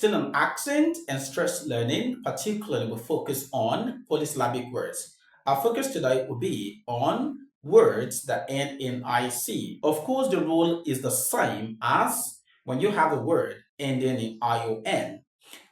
Still on accent and stress learning, particularly we focus on polysyllabic words. Our focus today will be on words that end in IC. Of course, the rule is the same as when you have a word ending in ION.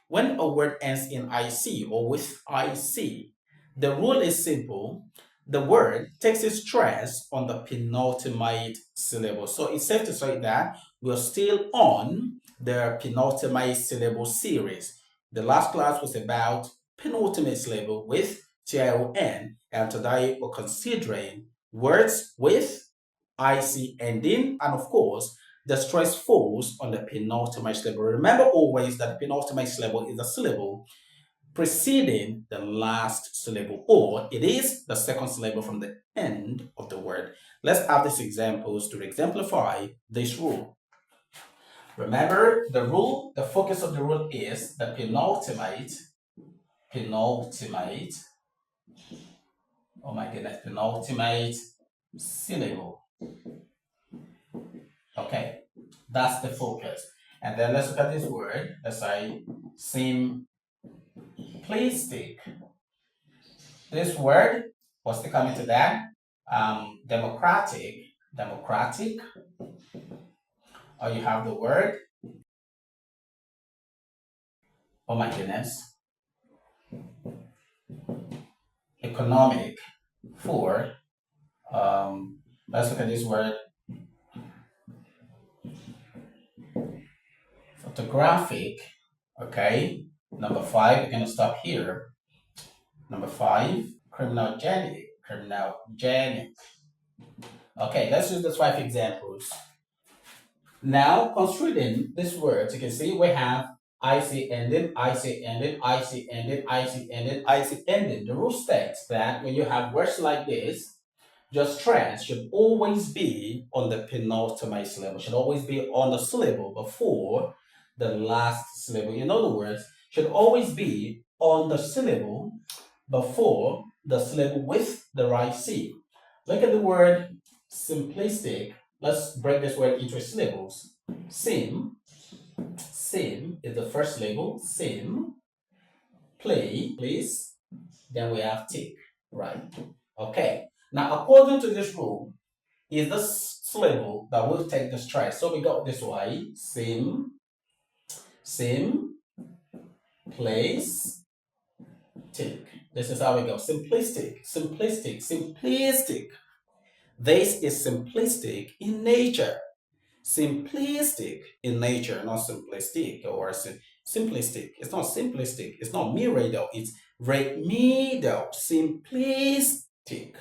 When a word ends in IC or with IC, the rule is simple. The word takes its stress on the penultimate syllable. So it's safe to say that we're still on the penultimate syllable series. The last class was about penultimate syllable with TION, and today we're considering words with IC ending, and of course, the stress falls on the penultimate syllable. Remember always that the penultimate syllable is a syllable preceding the last syllable, or it is the second syllable from the end of the word. Let's have these examples to exemplify this rule. Remember the rule, the focus of the rule is the penultimate, oh my goodness, penultimate syllable. Okay, that's the focus. And then let's look at this word. Let's say simplistic. This word, what's to come into that? Democratic. Or you have the word, oh my goodness, economic. For, let's look at this word, photographic. Okay, number 5, we're going to stop here. Number 5, criminogenic. Okay, let's use the 5 examples. Now, considering this word, you can see we have IC ended, IC ended, IC ended, IC ended, IC ended. The rule states that when you have words like this, your stress should always be on the penultimate syllable, should always be on the syllable before the last syllable. In other words, should always be on the syllable before the syllable with the right C. Look at the word simplistic. Let's break this word into syllables. Sim is the first syllable. Sim, play, please. Then we have tick, right? Okay. Now, according to this rule, is the syllable that will take the stress. So we got this way: sim, place, tick. This is how we go. Simplistic. This is simplistic in nature. Simplistic in nature, not simplistic or simplistic. It's not simplistic. It's not mirado. It's remedial. Simplistic.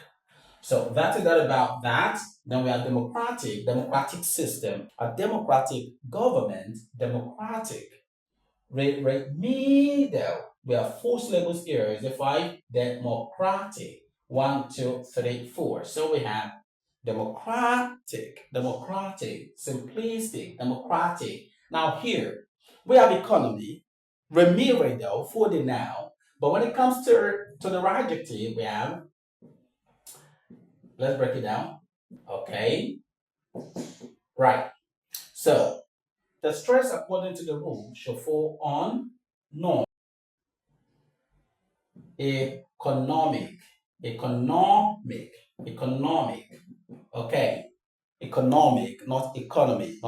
So that is that about that. Then we have democratic system, a democratic government, democratic. Remedial. We have 4 syllables here. Is the 5 democratic? 1, 2, 3, 4. So we have democratic, simplistic, democratic. Now here we have economy, remedial for the noun. But when it comes to the adjective, we have, let's break it down. Okay, right. So the stress according to the rule should fall on noun. Economic. Okay, economic, not economy.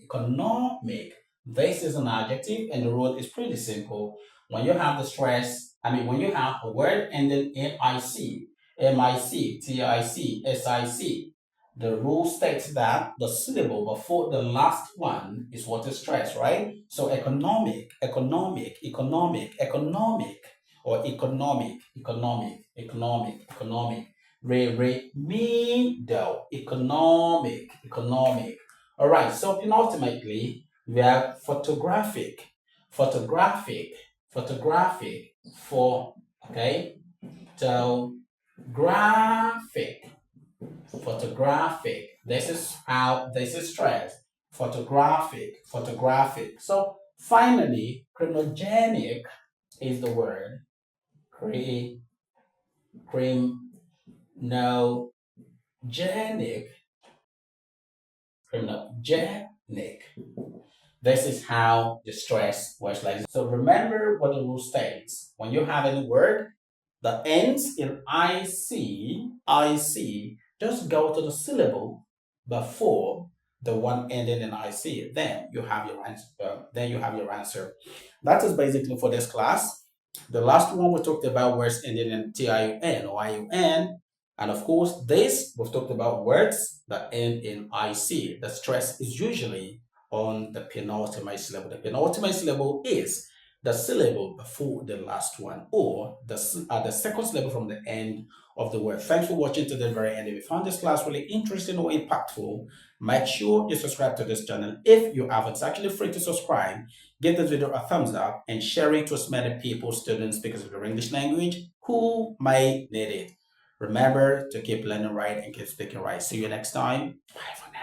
Economic. This is an adjective, and the rule is pretty simple. When you have the stress, when you have a word ending in MIC, TIC, SIC, the rule states that the syllable before the last one is what is stressed, right? So economic, or economic, remedial, economic. All right, so penultimately, we have photographic, for, okay, so photographic. This is how this is stressed. Photographic. So finally, criminogenic is the word. Criminogenic. This is how the stress works like this. So remember what the rule states. When you have any word that ends in IC, just go to the syllable before the one ending in IC. Then you have your answer. That is basically for this class. The last one we talked about words ending in TIUN or IUN. And of course, this we've talked about words that end in IC. The stress is usually on the penultimate syllable. The penultimate syllable is the syllable before the last one, or the second syllable from the end of the word. Thanks for watching to the very end. If you found this class really interesting or impactful, make sure you subscribe to this channel. If you haven't, it's actually free to subscribe. Give this video a thumbs up and share it to as many people, students, speakers of your English language who may need it. Remember to keep learning right and keep speaking right. See you next time. Bye.